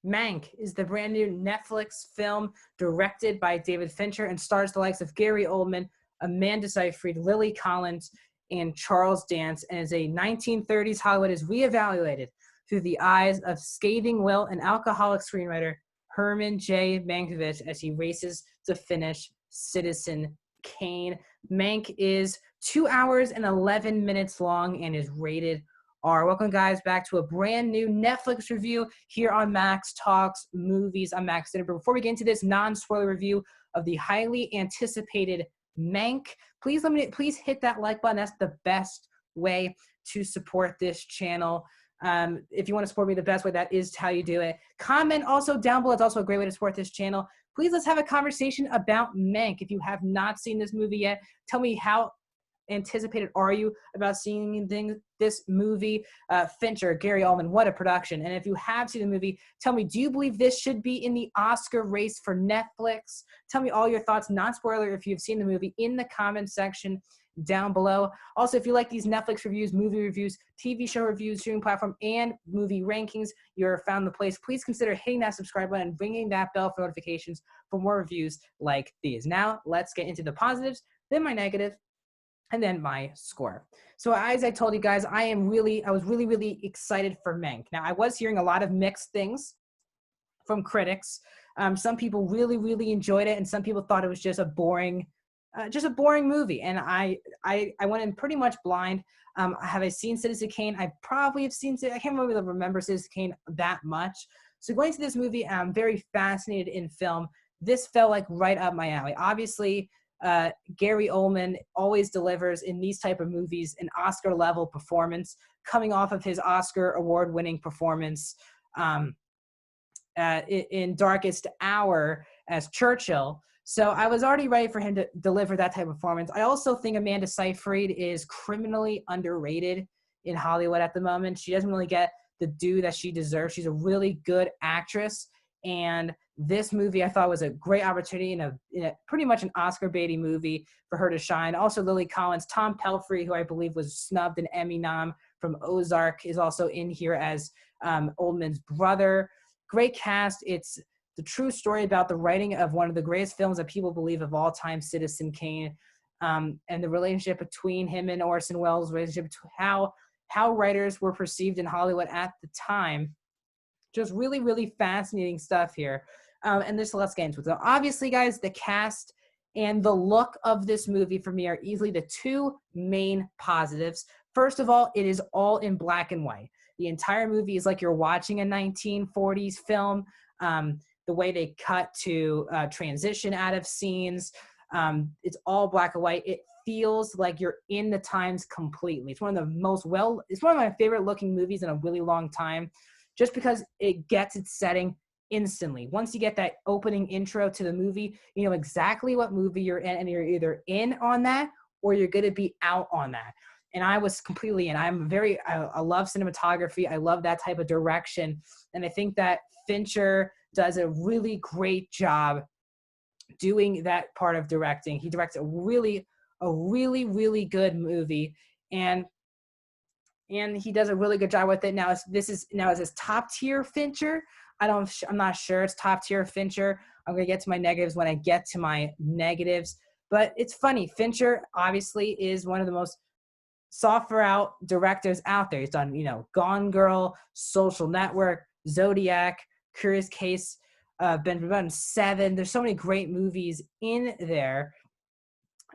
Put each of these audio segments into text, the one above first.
Mank is the brand new Netflix film directed by David Fincher and stars the likes of Gary Oldman, Amanda Seyfried, Lily Collins, and Charles Dance, and is a 1930s Hollywood is reevaluated through the eyes of scathing will and alcoholic screenwriter Herman J. Mankiewicz as he races to finish Citizen Kane. Mank is 2 hours and 11 minutes long and is rated R. Welcome, guys, back to a brand new Netflix review here on Max Talks Movies. I'm Max Dinner. But before we get into this non-spoiler review of the highly anticipated Mank, please hit that like button. That's the best way to support this channel. If you want to support me the best way, that is how you do it. Comment also down below. It's also a great way to support this channel. Please, let's have a conversation about Mank. If you have not seen this movie yet, tell me how anticipated are you about seeing this movie. Fincher, Gary Oldman, what a production. And if you have seen the movie, tell me, do you believe this should be in the Oscar race for Netflix? Tell me all your thoughts, non-spoiler, if you've seen the movie, in the comment section down below. Also, if you like these Netflix reviews, movie reviews, TV show reviews, streaming platform, and movie rankings, you're found the place. Please consider hitting that subscribe button and ringing that bell for notifications for more reviews like these. Now, let's get into the positives, then my negative, and then my score. So as I told you guys, I was really excited for Mank. Now, I was hearing a lot of mixed things from critics. Some people really enjoyed it, and some people thought it was just a boring movie. And I went in pretty much blind. Have I seen Citizen Kane? I probably have seen it. I can't really remember Citizen Kane that much. So going to this movie, I'm very fascinated in film. This felt like right up my alley. Obviously, Gary Oldman always delivers in these type of movies an Oscar level performance, coming off of his Oscar award winning performance in Darkest Hour as Churchill. So I was already ready for him to deliver that type of performance. I also think Amanda Seyfried is criminally underrated in Hollywood at the moment. She doesn't really get the due that she deserves. She's a really good actress, and this movie I thought was a great opportunity in a pretty much an Oscar-baity movie for her to shine. Also, Lily Collins, Tom Pelphrey, who I believe was snubbed an Emmy nom from Ozark, is also in here as Oldman's brother. Great cast. It's the true story about the writing of one of the greatest films that people believe of all time, Citizen Kane, and the relationship between him and Orson Welles, relationship to how writers were perceived in Hollywood at the time. Just really fascinating stuff here. And this, let's get into it. So obviously, guys, the cast and the look of this movie for me are easily the two main positives. First of all, it is all in black and white. The entire movie is like you're watching a 1940s film. The way they cut to transition out of scenes, it's all black and white. It feels like you're in the times completely. It's one of my favorite looking movies in a really long time, just because it gets its setting instantly. Once you get that opening intro to the movie, you know exactly what movie you're in, and you're either in on that or you're going to be out on that. And I was completely in. I love cinematography. I love that type of direction. And I think that Fincher does a really great job doing that part of directing. He directs a really good movie, and he does a really good job with it. Now, is this top tier Fincher? I'm not sure it's top tier Fincher. I'm going to get to my negatives when I get to my negatives. But it's funny. Fincher obviously is one of the most sought out directors out there. He's done, Gone Girl, Social Network, Zodiac, Curious Case, Benjamin 7. There's so many great movies in there.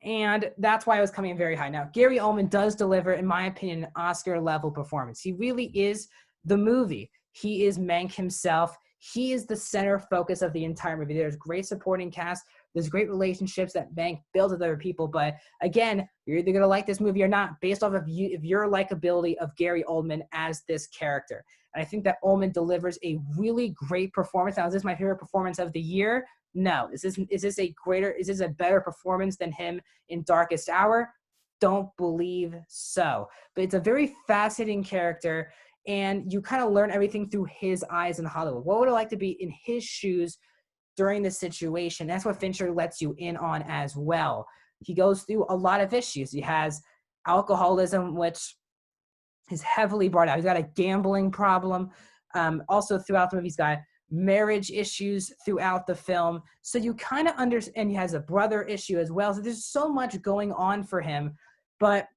And that's why I was coming in very high. Now, Gary Oldman does deliver, in my opinion, an Oscar-level performance. He really is the movie. He is Mank himself. He is the center focus of the entire movie. There's great supporting cast. There's great relationships that Mank builds with other people. But again, you're either going to like this movie or not based off of your likability of Gary Oldman as this character. And I think that Oldman delivers a really great performance. Now, is this my favorite performance of the year? No. Is this a better performance than him in Darkest Hour? Don't believe so. But it's a very fascinating character, and you kind of learn everything through his eyes in Hollywood. What would it like to be in his shoes during this situation? That's what Fincher lets you in on as well. He goes through a lot of issues. He has alcoholism, which is heavily brought out. He's got a gambling problem. Also, throughout the movie, he's got marriage issues throughout the film. So you kind of understand, and he has a brother issue as well. So there's so much going on for him, but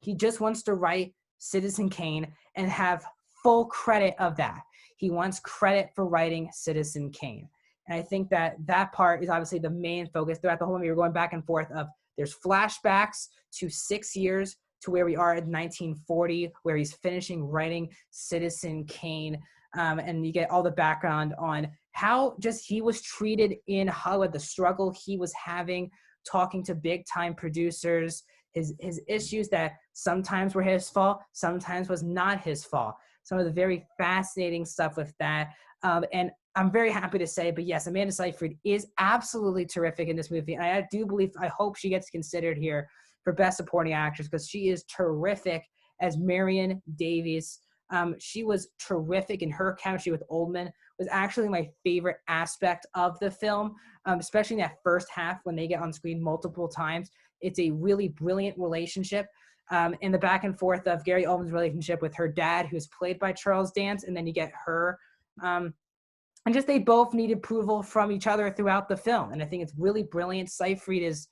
he just wants to write Citizen Kane and have full credit of that. He wants credit for writing Citizen Kane. And I think that that part is obviously the main focus throughout the whole movie. We're going back and forth of there's flashbacks to 6 years to where we are in 1940, where he's finishing writing Citizen Kane. And you get all the background on how just he was treated in Hollywood, the struggle he was having, talking to big time producers, his issues that sometimes were his fault, sometimes was not his fault. Some of the very fascinating stuff with that. And I'm very happy to say, but yes, Amanda Seyfried is absolutely terrific in this movie. And I do believe, I hope she gets considered here for Best Supporting Actress, because she is terrific as Marion Davies. She was terrific in her chemistry with Oldman, was actually my favorite aspect of the film, especially in that first half when they get on screen multiple times. It's a really brilliant relationship. In the back and forth of Gary Oldman's relationship with her dad, who's played by Charles Dance, and then you get her. And just they both need approval from each other throughout the film. And I think it's really brilliant. Seyfried is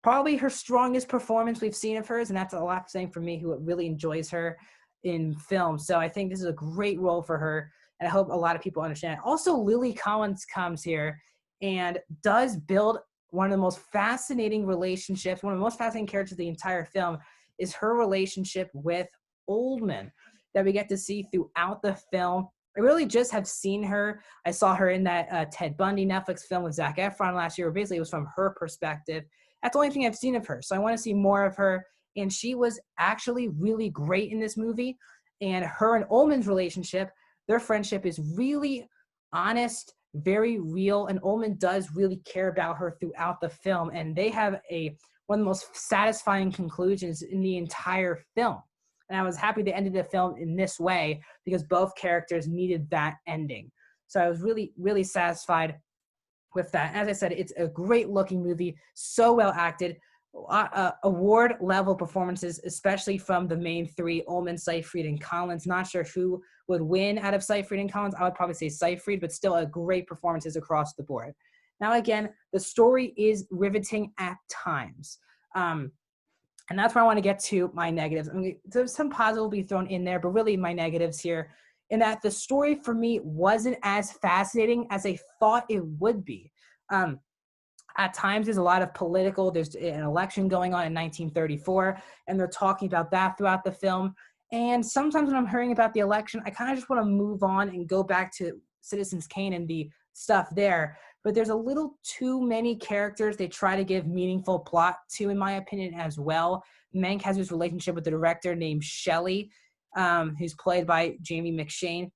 probably her strongest performance we've seen of hers, and that's a lot saying for me, who really enjoys her in film. So I think this is a great role for her, and I hope a lot of people understand. Also, Lily Collins comes here and does build one of the most fascinating relationships, one of the most fascinating characters of the entire film is her relationship with Oldman that we get to see throughout the film. I really just have seen her. I saw her in that Ted Bundy Netflix film with Zac Efron last year, where basically it was from her perspective. That's the only thing I've seen of her. So I want to see more of her. And she was actually really great in this movie. And her and Ullman's relationship, their friendship is really honest, very real. And Ullman does really care about her throughout the film. And they have one of the most satisfying conclusions in the entire film. And I was happy they ended the film in this way because both characters needed that ending. So I was really, really satisfied with that. As I said, it's a great looking movie, so well acted, award level performances, especially from the main three, Ullman, Seyfried, and Collins. Not sure who would win out of Seyfried and Collins. I would probably say Seyfried, but still a great performances across the board. Now, again, the story is riveting at times. And that's where I want to get to my negatives. I mean, there's some positive will be thrown in there, but really my negatives here, in that the story for me wasn't as fascinating as I thought it would be. At times, there's a lot of there's an election going on in 1934, and they're talking about that throughout the film. And sometimes when I'm hearing about the election, I kind of just want to move on and go back to Citizens Kane and the stuff there. But there's a little too many characters they try to give meaningful plot to, in my opinion, as well. Mank has his relationship with the director named Shelley, who's played by Jamie McShane.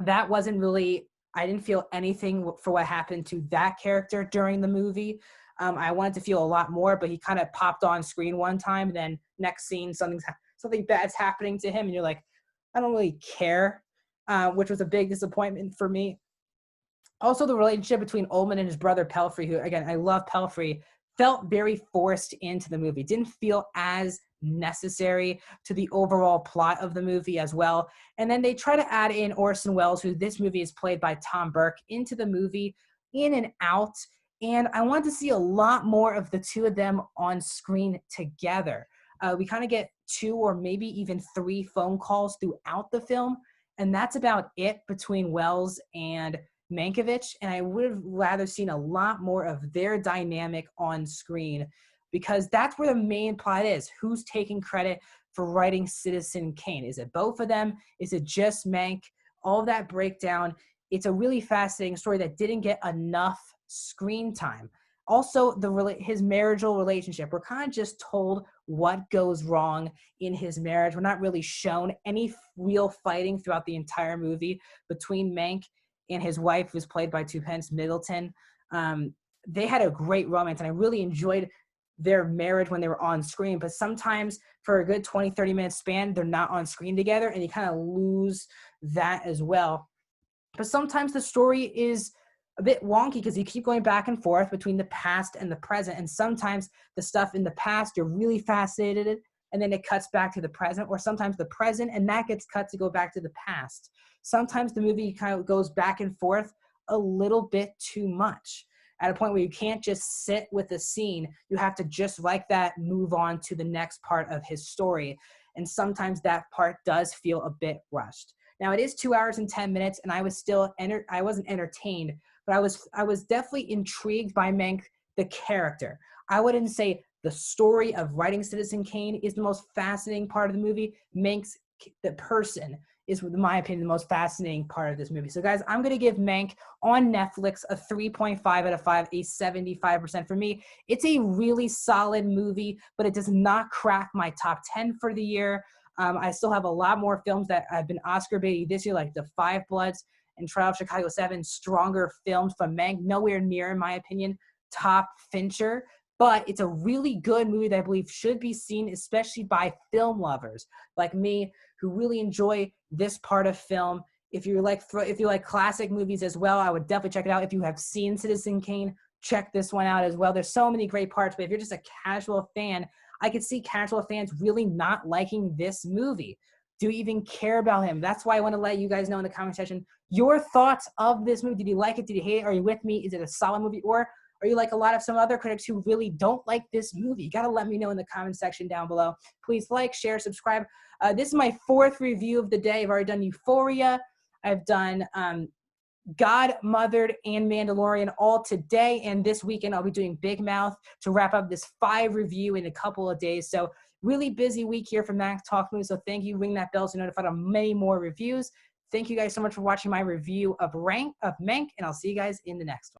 That wasn't really, I didn't feel anything for what happened to that character during the movie. I wanted to feel a lot more, but he kind of popped on screen one time, and then next scene, something bad's happening to him, and you're like, I don't really care, which was a big disappointment for me. Also, the relationship between Ullman and his brother Pelfrey, who, again, I love Pelfrey, felt very forced into the movie. Didn't feel as necessary to the overall plot of the movie as well. And then they try to add in Orson Welles, who this movie is played by Tom Burke, into the movie, in and out. And I wanted to see a lot more of the two of them on screen together. We kind of get 2 or maybe even 3 phone calls throughout the film. And that's about it between Welles and Mankiewicz, and I would have rather seen a lot more of their dynamic on screen, because that's where the main plot is. Who's taking credit for writing Citizen Kane? Is it both of them? Is it just Mank? All of that breakdown. It's a really fascinating story that didn't get enough screen time. Also, his marital relationship. We're kind of just told what goes wrong in his marriage. We're not really shown any real fighting throughout the entire movie between Mank and his wife, who's played by Tupence Middleton. They had a great romance, and I really enjoyed their marriage when they were on screen. But sometimes for a good 20, 30-minute span, they're not on screen together, and you kind of lose that as well. But sometimes the story is a bit wonky because you keep going back and forth between the past and the present. And sometimes the stuff in the past you're really fascinated and then it cuts back to the present, or sometimes the present and that gets cut to go back to the past. Sometimes the movie kind of goes back and forth a little bit too much, at a point where you can't just sit with a scene. You have to just like that move on to the next part of his story. And sometimes that part does feel a bit rushed. Now it is 2 hours and 10 minutes, and I was still I wasn't entertained, but I was definitely intrigued by Mank, the character. I wouldn't say the story of writing Citizen Kane is the most fascinating part of the movie. Mank's the person is, in my opinion, the most fascinating part of this movie. So guys, I'm going to give Mank on Netflix a 3.5 out of 5, a 75% for me. It's a really solid movie, but it does not crack my top 10 for the year. I still have a lot more films that have been Oscar baity this year, like The Five Bloods and Trial of Chicago 7, stronger films from Mank. Nowhere near, in my opinion, top Fincher. But it's a really good movie that I believe should be seen, especially by film lovers like me, who really enjoy this part of film. If you like classic movies as well, I would definitely check it out. If you have seen Citizen Kane, check this one out as well. There's so many great parts, but if you're just a casual fan, I could see casual fans really not liking this movie. Do you even care about him? That's why I want to let you guys know in the comment section your thoughts of this movie. Did you like it? Did you hate it? Are you with me? Is it a solid movie? Or are you like a lot of some other critics who really don't like this movie? You got to let me know in the comment section down below. Please like, share, subscribe. This is my 4th review of the day. I've already done Euphoria. I've done God, Mothered, and Mandalorian all today. And this weekend, I'll be doing Big Mouth to wrap up this 5 review in a couple of days. So really busy week here for Mank Talk Movies. So thank you. Ring that bell to be notified of many more reviews. Thank you guys so much for watching my review of Mank, and I'll see you guys in the next one.